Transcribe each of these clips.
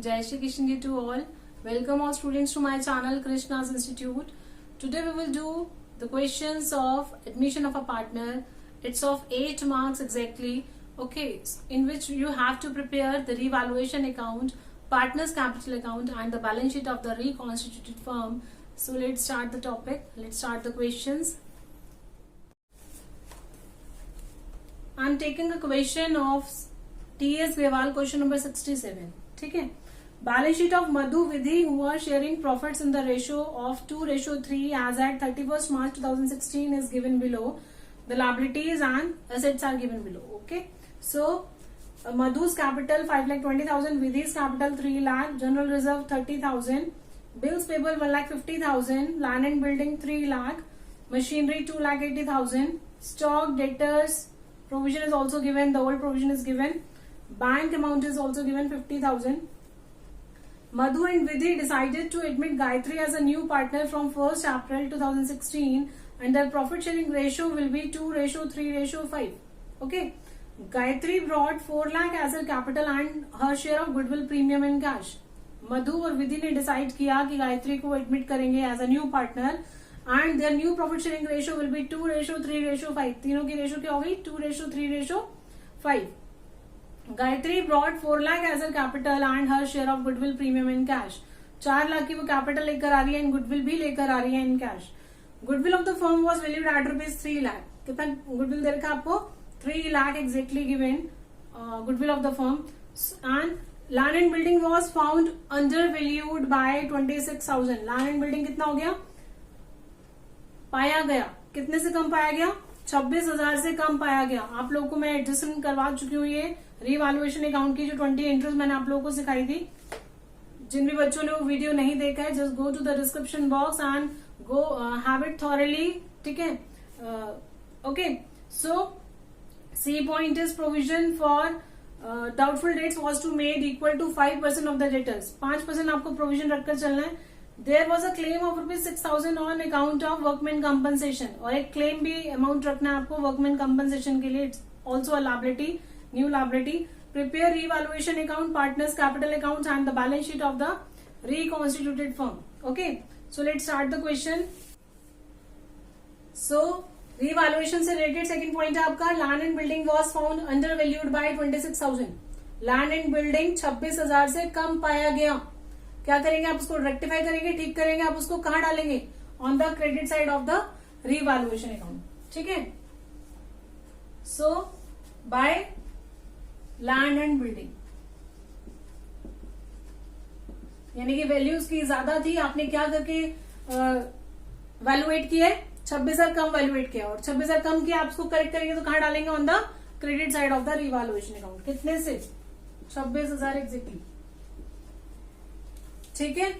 Jai Shri Krishna to all. Welcome all students to my channel Krishna's Institute. Today we will do the questions of admission of a partner. It's of 8 marks exactly. Okay, in which you have to prepare the revaluation account, partner's capital account and the balance sheet of the reconstituted firm. So let's start the topic. Let's start the questions. I'm taking a question of T.S. Grewal, question number 67. ठीक है. Balance sheet of Madhu Vidhi who are sharing profits in the ratio of 2:3 as at 31st March 2016 is given below. The liabilities and assets are given below. Okay. So Madhu's capital 5,20,000, Vidhi's capital 3 lakh, general reserve 30,000, bills payable 1,50,000, land and building 3 lakh, machinery 2,80,000, stock, debtors, provision is also given. The old provision is given. Bank amount is also given 50,000. Madhu and Vidhi decided to admit Gayatri as a new partner from 1st April 2016 and their profit sharing ratio will be 2:3:5. Okay. Gayatri brought 4 lakh as her capital and her share of goodwill premium in cash. Madhu और Vidhi ने decide किया कि गायत्री को admit करेंगे as a new partner and their new profit sharing ratio will be 2:3:5. तीनों की ratio क्या होगी? 2:3:5. Gayatri brought 4 lakh as a capital and her share of goodwill premium in cash. 4 lakh की वो कैपिटल लेकर आ रही है एंड गुडविल भी लेकर आ रही है in cash. Goodwill of the firm was valued at ₹3 lakh. कितना गुडविल दे रखा आपको? 3 lakh exactly given goodwill of the firm. And land and building was found under valued bye 26,000. Land and building कितना हो गया? पाया गया. कितने से कम पाया गया? 26,000 से कम पाया गया. आप लोगों को मैं एडजस्टमेंट करवा चुकी हूँ. ये रीवैल्यूएशन अकाउंट की जो 20 एंट्रीज मैंने आप लोगों को सिखाई थी. जिन भी बच्चों ने वो वीडियो नहीं देखा है, just go to the description box and go have it thoroughly. ठीक है. Okay. So C point is provision for doubtful debts was to made equal to 5% of the debtors. 5% आपको प्रोविजन रखकर चलना है. There was a claim of ₹6,000 on account of workman compensation. और एक claim भी amount रखना है आपको वर्कमैन कंपनसेशन के लिए. It's also a liability, new liability. Prepare revaluation account, partners capital accounts and the balance sheet of the reconstituted firm. Okay, so let's start the question. So revaluation से related second point है आपका land and building was found undervalued by 26,000. land and building 26,000 से कम पाया गया. क्या करेंगे आप? उसको रेक्टिफाई करेंगे, ठीक करेंगे. आप उसको कहाँ डालेंगे? On the credit side of the revaluation account. ठीक है. So by land and building यानी कि वैल्यूज की ज्यादा थी. आपने क्या करके वैल्यूएट किया है? 26,000 कम वैल्यूएट किया. और 26,000 कम किया, आप उसको करेक्ट करेंगे तो कहां डालेंगे? On the credit side of the revaluation account. कितने से? 26,000 एग्जैक्टली. ठीक है.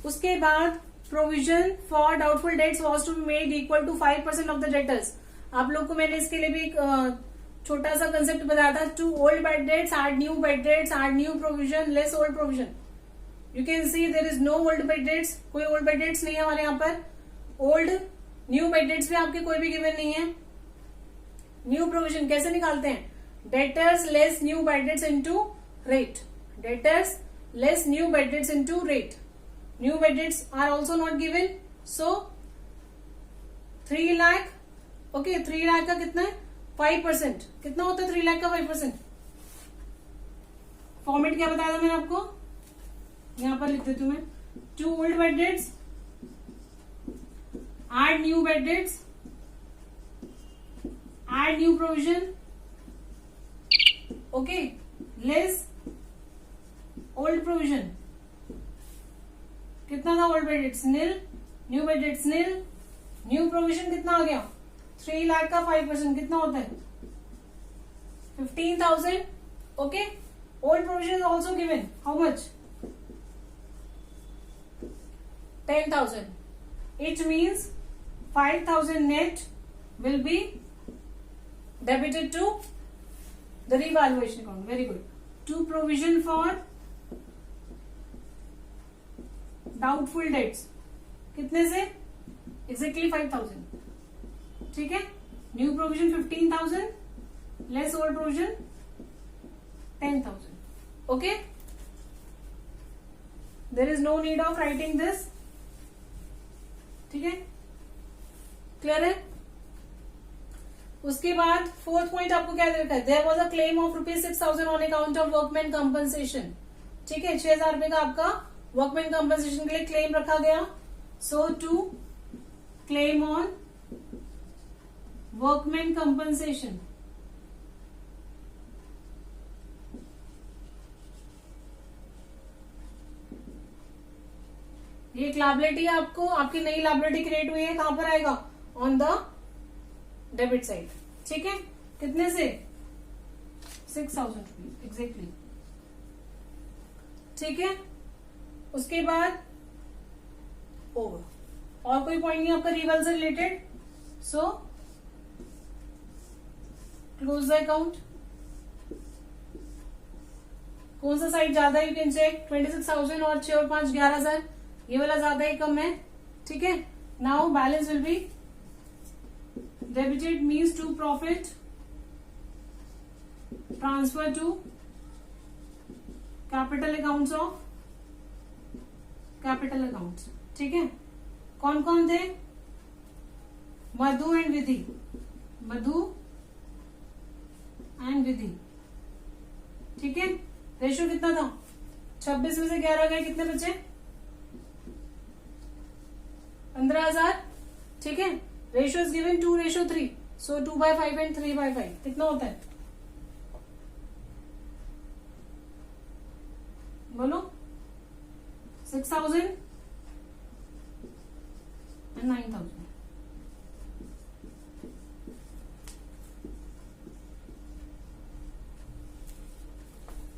उसके बाद provision for doubtful debts was to made equal to 5% of the debtors. आप लोग को मैंने इसके लिए भी छोटा सा कंसेप्ट बताया था. To old bad debts add new bad debts add new provision less old provision. You can see there is no old bad debts. कोई ओल्ड बैड डेट्स नहीं है हमारे यहाँ पर. ओल्ड न्यू बैड डेट्स भी आपके कोई भी गिवन नहीं है. न्यू प्रोविजन कैसे निकालते हैं? Debtors less new bad debts into rate. Debtors less new bad debts into rate. New bad debts are also not given. So 3 lakh. Okay. 3 lakh का कितना है? 5%. कितना होता है 3 लाख का 5%? फॉर्मेट क्या बताया था मैंने आपको? यहां पर लिख देती हूं मैं. 2 old bad debts add new bad debts add new provision. Okay. Less old provision. कितना था old bad debts? Nil. New bad debts nil. New provision कितना आ गया? 3 लाख का 5% कितना होता है? 15,000. Okay. Old provision also given. How much? 10,000. It means 5,000 net will be debited to the revaluation account. Very good. To provision for doubtful debts. कितने से? Exactly 5,000. ठीक है. New provision 15,000 less old provision 10,000. Okay. There is no need of writing this, ठीक है, clear है। उसके बाद fourth point आपको क्या दे रखा है, there was a claim of ₹6,000 on account of workman compensation, ठीक है, 6,000 रुपए का आपका वर्कमैन कंपनसेशन के लिए क्लेम रखा गया। So to claim on workman compensation, ये एक लायबिलिटी आपको, आपकी नई लायबिलिटी क्रिएट हुई है, कहां पर आएगा, ऑन द डेबिट साइड, ठीक है, कितने से, 6,000 रुपीज एग्जैक्टली, ठीक है। उसके बाद ओवर, और कोई पॉइंट नहीं आपका रिवल से related, so close the account. कौन सा साइड ज्यादा है, यू कैन चेक, 26,000 और 6 और 5 11,000, ये वाला ज्यादा है कम है, ठीक है। Now balance will be debited means to profit transfer to capital accounts of capital accounts, ठीक है। कौन कौन थे, मधु एंड विधि, मधु एंड विधि, ठीक है। रेशियो कितना था, 26 में से 11 गए, कितने बचे, 15,000, ठीक है। Ratio is given 2:3, so 2/5 and 3/5 कितना होता है, बोलो, 6,000 एंड 9,000,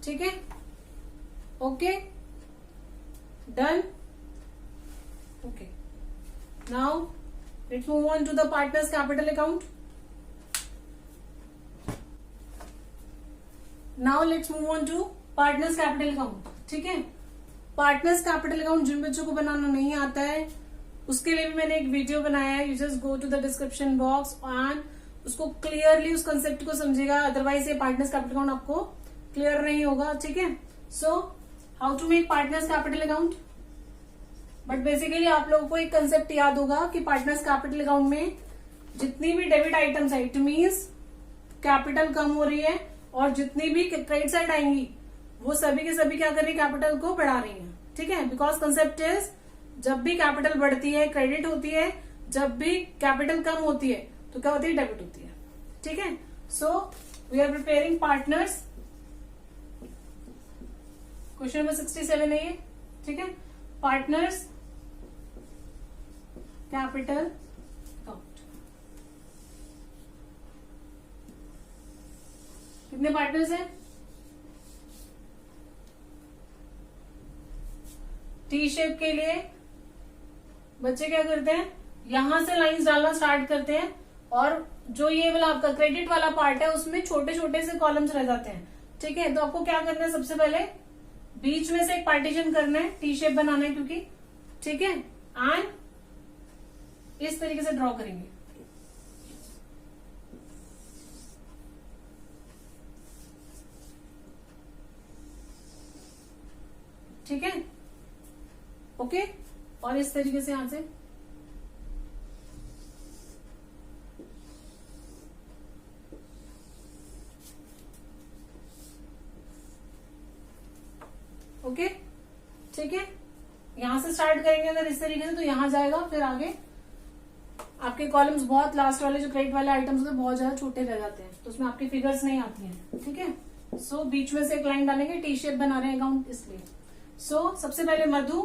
ठीक है, okay done, okay. Now let's move on to the partners capital account. Now let's move on to partners capital account, ठीक है। पार्टनर्स कैपिटल अकाउंट जिन बच्चों को बनाना नहीं आता है उसके लिए भी मैंने एक वीडियो बनाया है, you just go to the description box and उसको क्लियरली उस कंसेप्ट को समझेगा, अदरवाइज ये पार्टनर्स कैपिटल अकाउंट आपको क्लियर नहीं होगा, ठीक है। So how to make partners capital account, but basically आप लोगों को एक कंसेप्ट याद होगा कि पार्टनर्स कैपिटल अकाउंट में जितनी भी डेबिट आइटम्स है, इट मीन्स कैपिटल कम हो रही है, और जितनी भी क्रेडिट साइड आएंगी वो सभी के सभी क्या कर रही है, कैपिटल को बढ़ा रही है, ठीक है। बिकॉज कंसेप्ट इज, जब भी कैपिटल बढ़ती है क्रेडिट होती है, जब भी कैपिटल कम होती है तो क्या होती है, डेबिट होती है, ठीक है। So we are preparing partners, question number 67 है ये, ठीक है। पार्टनर्स कैपिटल अकाउंट, कितने पार्टनर्स हैं, टी शेप के लिए बच्चे क्या करते हैं, यहां से लाइंस डालना स्टार्ट करते हैं, और जो ये वाला आपका क्रेडिट वाला पार्ट है उसमें छोटे छोटे से कॉलम्स रह जाते हैं, ठीक है। तो आपको क्या करना है, सबसे पहले बीच में से एक पार्टीशन करना है, टी शेप बनाना है क्योंकि, ठीक है, एंड इस तरीके से ड्रॉ करेंगे, ठीक है, ओके। और इस तरीके से यहां से ओके, ठीक है। यहां से स्टार्ट करेंगे अगर इस तरीके से तो यहां जाएगा, फिर आगे आपके कॉलम्स बहुत लास्ट वाले जो क्रेडिट वाले आइटम्स होते हैं बहुत ज्यादा छोटे रह जाते हैं, तो उसमें आपकी फिगर्स नहीं आती हैं, ठीक है। सो बीच में से एक लाइन डालेंगे, टी शेप बना रहे हैं अकाउंट इसलिए। सो सबसे पहले मधु,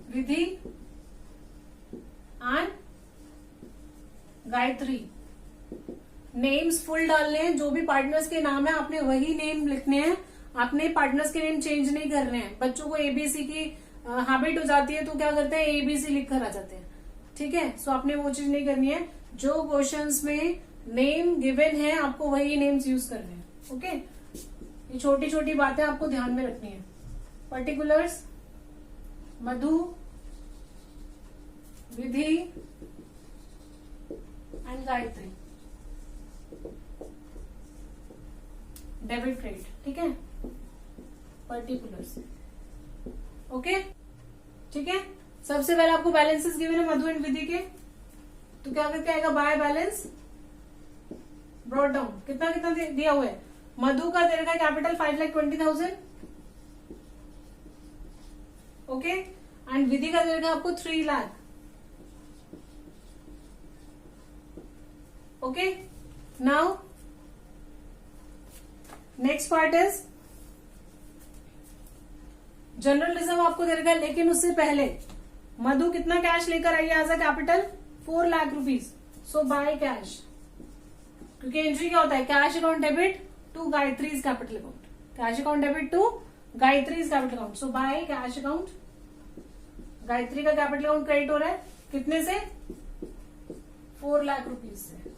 विधि एंड गायत्री, नेम्स फुल डालने हैं, जो भी पार्टनर्स के नाम है आपने वही नेम लिखने हैं, आपने पार्टनर्स के नेम चेंज नहीं करने हैं। बच्चों को एबीसी की हैबिट हो जाती है तो क्या करते हैं, एबीसी लिख कर आ जाते हैं, ठीक है। सो आपने वो चीज नहीं करनी है, जो क्वेश्चंस में नेम गिवन है आपको वही नेम्स यूज करने हैं, ओके। ये छोटी छोटी बातें आपको ध्यान में रखनी है। Particulars, Madhu, Vidhi and Gayatri, debit credit, ठीक है। पर्टिकुलर्स। ओके, ठीक है। सबसे पहले आपको बैलेंसेस गिवन है मधु एंड विधि के, तो क्या करके आएगा, बाय बैलेंस ब्रॉट डाउन। कितना कितना दिया हुआ है, मधु का दे रखा है कैपिटल 5,20,000, ओके, एंड विधि का दे रखा है आपको 3 lakh. Okay, now next part is general reserve आपको दे रखा है, लेकिन उससे पहले मधु कितना कैश लेकर आई है as a capital, 4 lakh rupees. So by cash, क्योंकि एंट्री क्या होता है, cash account debit to Gayatri's capital account, cash account debit to Gayatri's capital account. So by cash account, Gayatri का कैपिटल अकाउंट क्रेडिट हो रहा है कितने से, 4 लाख रुपीज से।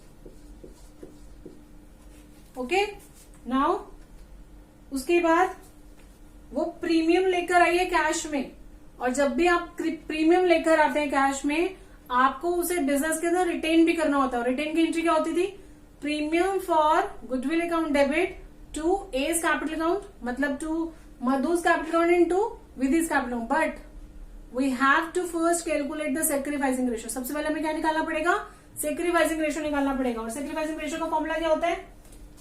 ओके, नाउ उसके बाद वो प्रीमियम लेकर आई है कैश में, और जब भी आप प्रीमियम लेकर आते हैं कैश में, आपको उसे बिजनेस के अंदर रिटेन भी करना होता है। रिटेन की एंट्री क्या होती थी, premium for goodwill account debit to A's capital account, मतलब to Madhu's capital account in to Vidhi's capital account, but we have to first calculate the sacrificing ratio. सबसे पहले हमें क्या निकालना पड़ेगा, सेक्रीफाइसिंग रेशियो निकालना पड़ेगा। और सेक्रीफाइसिंग रेशियो का फॉर्मूला क्या होता है,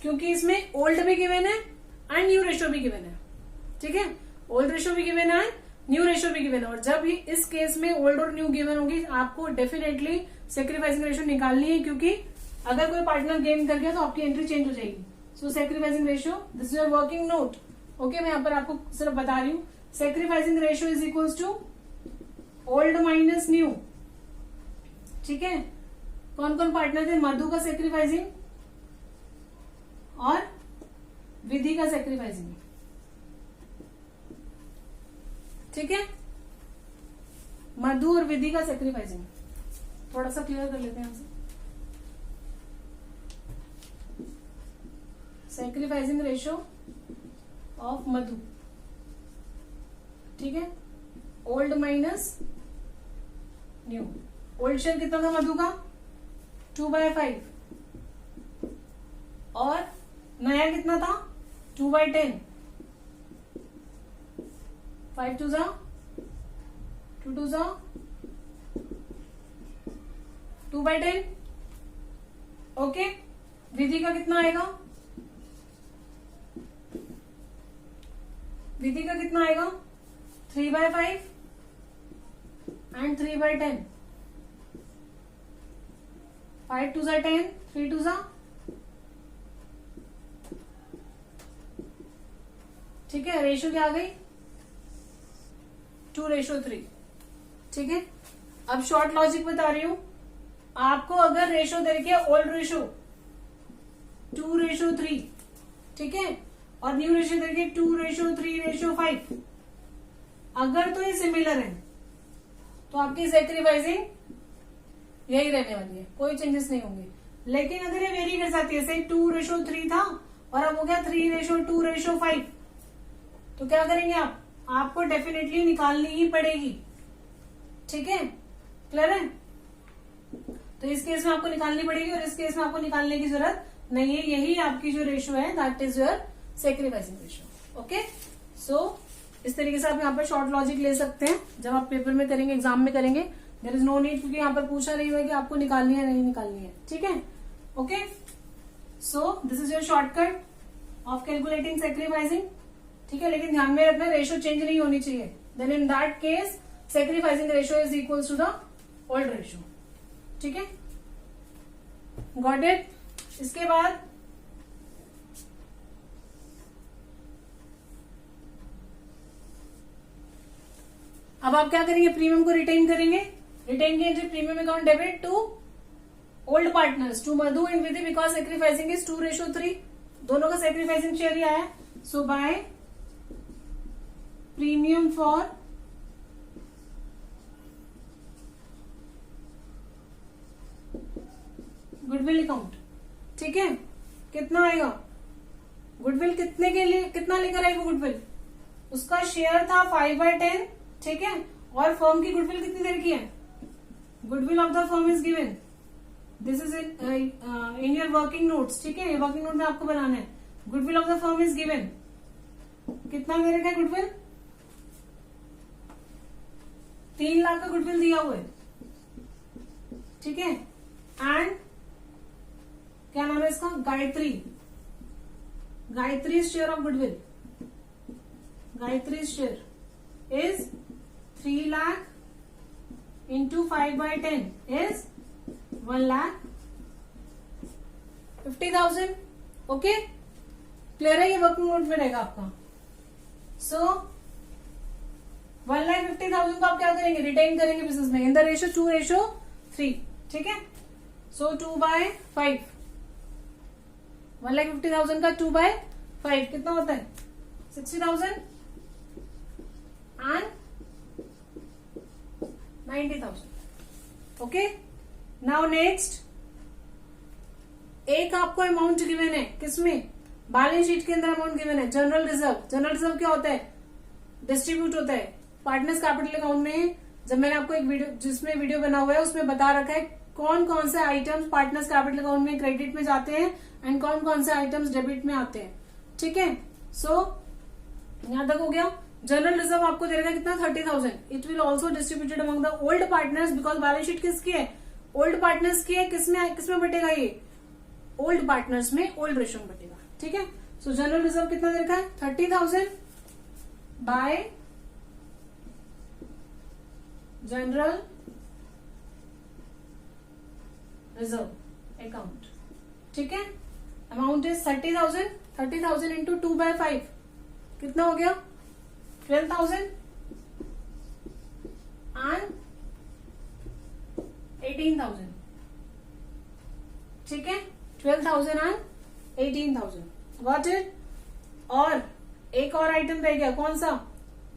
क्योंकि इसमें ओल्ड भी गिवन है एंड न्यू रेशियो भी गिवन है, ठीक है, ओल्ड रेशियो भी गिवन है, न्यू रेशियो भी गिवन है। और जब इस केस में ओल्ड और न्यू गिवन होगी, आपको डेफिनेटली सेक्रीफाइसिंग रेशियो निकालनी है, क्योंकि अगर कोई पार्टनर गेन कर गया तो आपकी एंट्री चेंज हो जाएगी। So sacrificing ratio, this is your working note. Okay, मैं यहाँ पर आपको सिर्फ बता रही हूँ, sacrificing ratio is equals to old minus new, ठीक है। कौन कौन पार्टनर थे, मधु का सेक्रीफाइसिंग और विधि का सेक्रीफाइसिंग, ठीक है, मधु और विधि का सेक्रीफाइसिंग। थोड़ा सा क्लियर कर लेते हैं हमसे, सेक्रीफाइसिंग रेशियो ऑफ मधु, ठीक है, old minus new. Old share कितना था मधु का, 2/5, और नया कितना था, 2/10, 5 2 जा 2 2 जा 2/10। ओके, विधि का कितना आएगा, विधि का कितना आएगा, 3/5 एंड 3/10, 5 2 जा 10, 3 2 जा, ठीक है। रेशियो क्या आ गई, 2:3, ठीक है। अब शॉर्ट लॉजिक बता रही हूं आपको, अगर रेशियो दे रखी है ओल्ड रेशियो 2:3, ठीक है, और न्यू रेशियो दे रखी है 2:3:5, अगर तो ये सिमिलर है तो आपकी सेक्रीफाइसिंग यही रहने वाली है, कोई चेंजेस नहीं होंगे। लेकिन अगर ये वेरी कर सकती है, से 2:3 था और अब हो गया 3:2:5, तो क्या करेंगे आप, आपको डेफिनेटली निकालनी ही पड़ेगी, ठीक है, क्लियर है। तो इस केस में आपको निकालनी पड़ेगी और इस केस में आपको निकालने की जरूरत नहीं है, यही आपकी जो रेशियो है that is your sacrificing ratio. Okay, so इस तरीके से आप यहाँ पर शॉर्ट लॉजिक ले सकते हैं जब आप पेपर में करेंगे, एग्जाम में करेंगे। देयर इज नो नीड, क्योंकि यहाँ पर पूछा नहीं हुआ कि आपको निकालनी है नहीं निकालनी है, ठीक है। Okay, so this is your shortcut of calculating sacrificing, ठीक है। लेकिन ध्यान में रखना, रेशियो चेंज नहीं होनी चाहिए, then in that case sacrificing ratio is equals to the old ratio, ठीक है, गॉट इट। इसके बाद अब आप क्या करेंगे, प्रीमियम को रिटेन करेंगे। रिटेन की entry, premium account debit to old partners, to Madhu and Vidhi, because sacrificing is 2:3, दोनों का सेक्रीफाइसिंग शेयर ही आया। So by premium for goodwill account, ठीक है, कितना आएगा, गुडविल कितने के लिए, कितना लेकर आएगा गुडविल, उसका शेयर था 5/10, ठीक है, और फर्म की गुडविल कितनी देर की है, goodwill of the firm is given, this is in your working notes, ठीक है, वर्किंग नोट में आपको बनाना है, goodwill of the firm is given कितना दे रखा है गुडविल? 3 लाख का गुडविल दिया हुआ है, ठीक है। एंड क्या नाम है इसका? Gayatri. Gayatri share of goodwill, Gayatri share is 3 lakh into 5/10 is 1,50,000। Okay, clear है? ये वर्किंग नोट में रहेगा आपका। सो 1,50,000 को आप क्या करेंगे? रिटेन करेंगे बिजनेस में इन द रेशियो 2:3, ठीक है। सो 2/5, 1,50,000 का 2/5 कितना होता है? 60,000 एंड 90,000। ओके, नाउ नेक्स्ट, एक आपको अमाउंट गिवन है, किसमें? बैलेंस शीट के अंदर अमाउंट गिवन है, जनरल रिजर्व। जनरल रिजर्व क्या होता है? डिस्ट्रीब्यूट होता है पार्टनर्स कैपिटल अकाउंट में। जब मैंने आपको एक वीडियो, जिसमें वीडियो बना हुआ है, उसमें बता रखा है कौन कौन से आइटम्स पार्टनर्स कैपिटल अकाउंट में क्रेडिट में जाते हैं एंड कौन कौन से आइटम्स डेबिट में आते हैं, ठीक है। सो यहां तक हो गया। जनरल रिजर्व आपको दे रखा है कितना? 30,000। It will also distributed among the old partners, because balance sheet किसकी है? ओल्ड पार्टनर्स की है। किसमें बटेगा ये? ओल्ड पार्टनर्स में, ओल्ड रेशियो में बटेगा, ठीक है। सो जनरल रिजर्व कितना दे रखा है? 30,000 बाय जनरल रिजर्व अकाउंट, ठीक है। Amount is 30,000। 30,000 इंटू 2/5 कितना हो गया? 12,000 एंड 18,000, ठीक है। 12,000 एंड 18,000, गॉट इट। और एक और आइटम रह गया, कौन सा?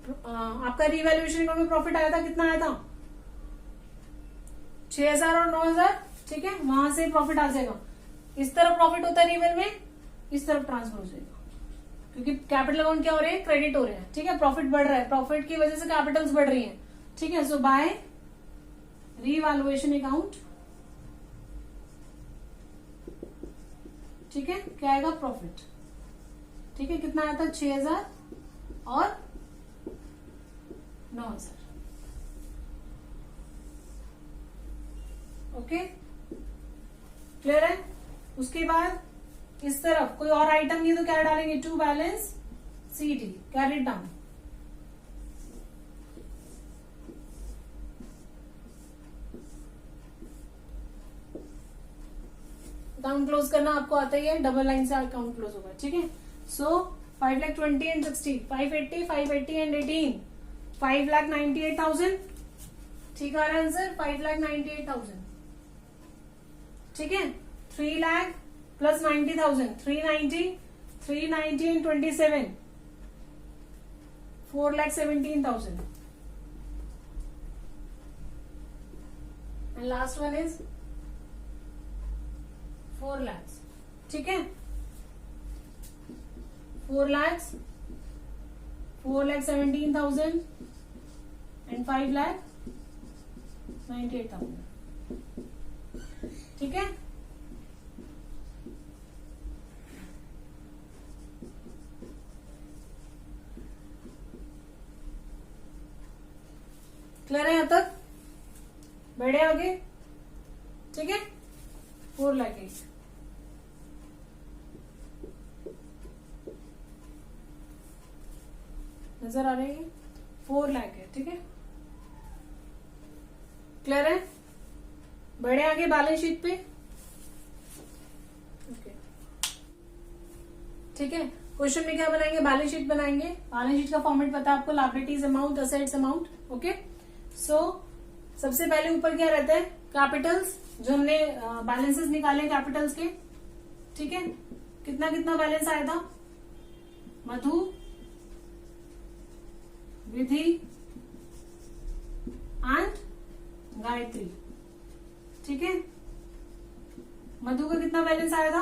आपका रिवैल्यूएशन अकाउंट में प्रॉफिट आया था, कितना आया था? 6,000 और 9,000, ठीक है। वहां से प्रॉफिट आ जाएगा। इस तरफ प्रॉफिट होता है रिवेल में, इस तरफ ट्रांसफर हो जाएगा, क्योंकि कैपिटल अकाउंट क्या हो रहे हैं? क्रेडिट हो रहे हैं, ठीक है। प्रॉफिट बढ़ रहा है, प्रॉफिट की वजह से कैपिटल्स बढ़ रही हैं, ठीक है। सो बाय रीवैल्यूएशन अकाउंट, ठीक है, क्या आएगा? प्रॉफिट, ठीक है। कितना आया था? 6,000 और 9,000। ओके, क्लियर है? उसके बाद इस तरफ कोई और आइटम नहीं है तो क्या डालेंगे? To balance CD, carry down. Account close करना आपको आता ही है, डबल लाइन से अकाउंट क्लोज होगा, ठीक है। सो 5,20,000 एंड 60, 580, 580 एंड 18, 5,98,000, ठीक है। आंसर 5,98,000, ठीक है। 3 lakh plus 90,000, 390, 390 and 27, 4,17,000 and last one is 4 lakhs, ठीक है। 4 lakhs, 4,17,000 एंड 5,98,000, ठीक है। क्लियर है यहां तक? बढ़े आगे, ठीक है। 4 लाख एक, नजर आ रही है? 4 लाख है, ठीक है। क्लियर है? बढ़े आगे बैलेंस शीट पे, ओके, ठीक है। क्वेश्चन में क्या बनाएंगे? बैलेंस शीट बनाएंगे। बैलेंस शीट का फॉर्मेट पता है आपको, liabilities amount, assets amount, okay. So सबसे पहले ऊपर क्या रहता है? कैपिटल्स, जो हमने बैलेंसेस निकाले कैपिटल्स के, ठीक है। कितना कितना बैलेंस आया था? मधु, विधि एंड गायत्री, ठीक है। मधु का कितना बैलेंस आया था?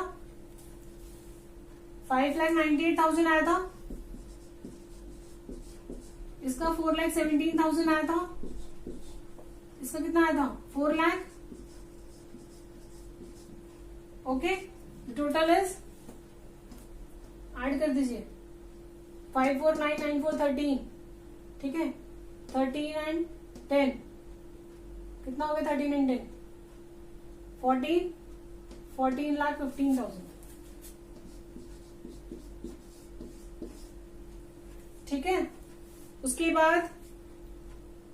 5,98,000 आया था। इसका 4,17,000 आया था। इसका कितना आया था? 4 lakh. Okay, total is, add कर दीजिए, 54,994 13, ठीक है, 13 एंड 10 कितना हो गया, 13 एंड 10 14,15,000, ठीक है। उसके बाद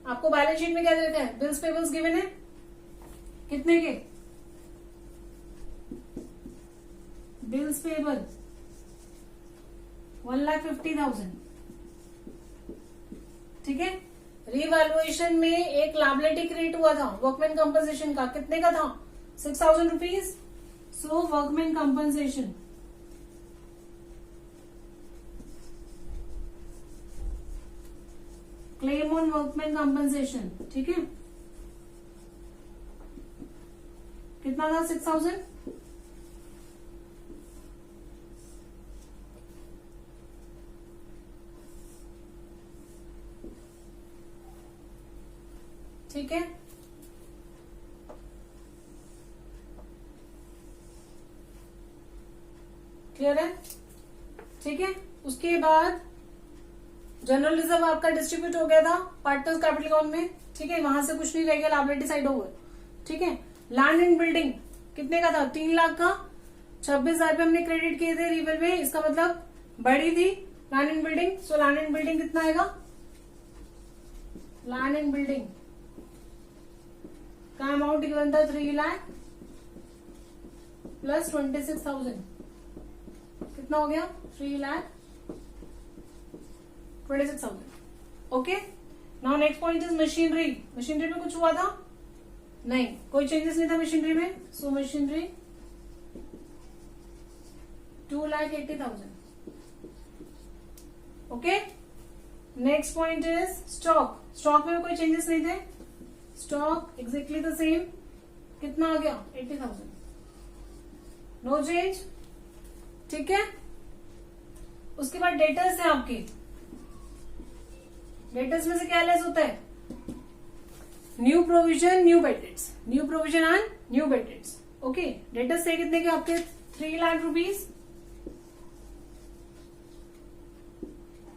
आपको बैलेंस शीट में क्या देते हैं, बिल्स पेबल्स गिवन है कितने के, बिल्स पेबल 1,50,000, ठीक है। रीवैल्यूएशन में एक लायबिलिटी क्रिएट हुआ था वर्कमैन कंपनसेशन का, कितने का था, 6,000 rupees. So workman compensation claim on workman compensation, ठीक है, कितना था, 6,000। ठीक है, क्लियर है, ठीक है। उसके बाद जनरल रिजर्व आपका डिस्ट्रीब्यूट हो गया था पार्टनर्स कैपिटल अकाउंट में, ठीक है, वहां से कुछ नहीं रह गया, लायबिलिटी साइड ओवर, ठीक है। लैंड एंड बिल्डिंग कितने का था, 3 लाख का, 26,000 रुपये हमने क्रेडिट किए थे रिवेल में, इसका मतलब बड़ी थी land and building. So land and building कितना आएगा, लैंड एंड बिल्डिंग का अमाउंट गिवन था 3 लाख प्लस 26,000, कितना हो गया, 3,26,000। Okay, now next point is machinery. Machinery में कुछ हुआ था, नहीं, कोई चेंजेस नहीं था मशीनरी में। So machinery 2,80,000। Okay, next point is stock. Stock में कोई चेंजेस नहीं थे, स्टॉक एग्जैक्टली द सेम, कितना आ गया, 80,000, नो चेंज, ठीक है। उसके बाद डेटर्स है आपके, डेटर्स में से क्या लेस होता है, new provision new बेडेट्स, new provision and new बेडेट्स। Okay, debtors है कितने के आपके, 3 लाख रुपीज,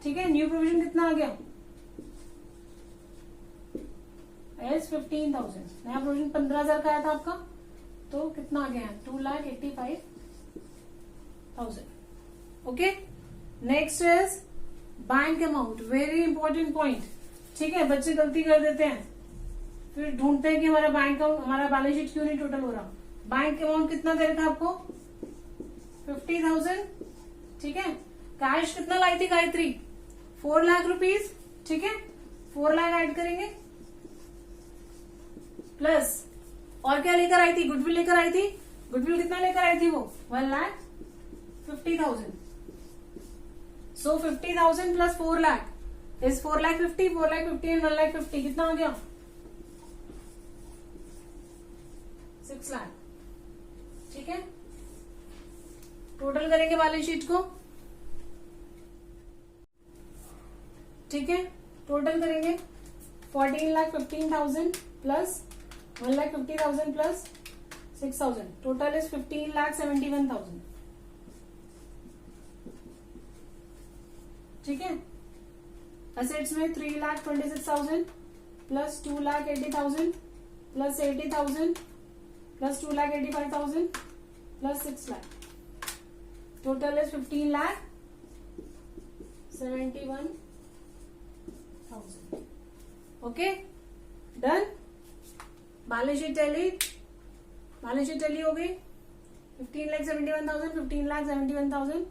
ठीक है। न्यू प्रोविजन कितना आ गया, एस 15,000, नया प्रोविजन 15,000 का आया था आपका, तो कितना आ गया, 2,85,000। Okay, next is bank amount, very important point, ठीक है। बच्चे गलती कर देते हैं, फिर ढूंढते हैं कि हमारा बैंक हमारा बैलेंस शीट क्यों नहीं टोटल हो रहा। बैंक अमाउंट कितना दे रखा आपको, 50,000, ठीक है। कैश कितना लाई थी गायत्री, 4 लाख रुपीज, ठीक है, 4 लाख ऐड करेंगे, प्लस और क्या लेकर आई थी, गुडविल लेकर आई थी। गुडविल कितना लेकर आई थी वो, 1,50,000। सो 50,000 प्लस 4 लाख इज 4,50,000, 4,50,000 एंड 1,50,000 कितना हो गया, 6 लाख, ठीक है। टोटल करेंगे बैलेंस शीट को, ठीक है, टोटल करेंगे 14,15,000 प्लस 1,50,000 प्लस 6,000, टोटल इज 15,71,000, ठीक है। असेट्स में 3,26,000 plus 2,80,000 plus 80,000 plus 2,85,000 plus 6 lakh, total is 15,71,000। Okay, done. Balance sheet tally हो गई, 15,71,000, 15,71,000,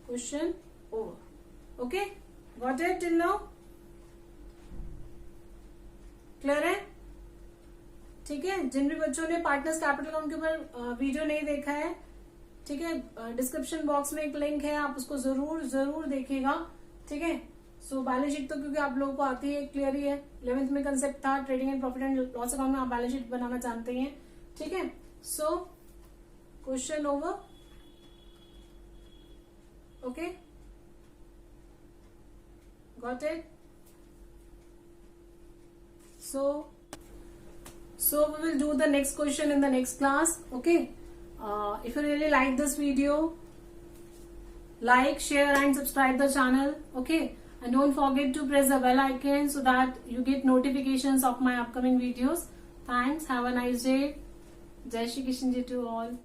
question over. Okay, got it till now, clear है, ठीक है। जिन भी बच्चों ने पार्टनर्स कैपिटल अकाउंट के ऊपर वीडियो नहीं देखा है, ठीक है, डिस्क्रिप्शन बॉक्स में एक लिंक है, आप उसको जरूर देखिएगा, ठीक है। सो बैलेंस शीट तो क्योंकि आप लोगों को आती है, क्लियर ही है, 11th में कंसेप्ट था trading and profit and loss account में आप बैलेंस शीट बनाना जानते हैं, ठीक है। So question over, okay, got it. So we will do the next question in the next class. Okay, if you really like this video, like, share and subscribe the channel. Okay, and don't forget to press the bell icon so that you get notifications of my upcoming videos. Thanks. Have a nice day. Jai Shri Krishna ji to all.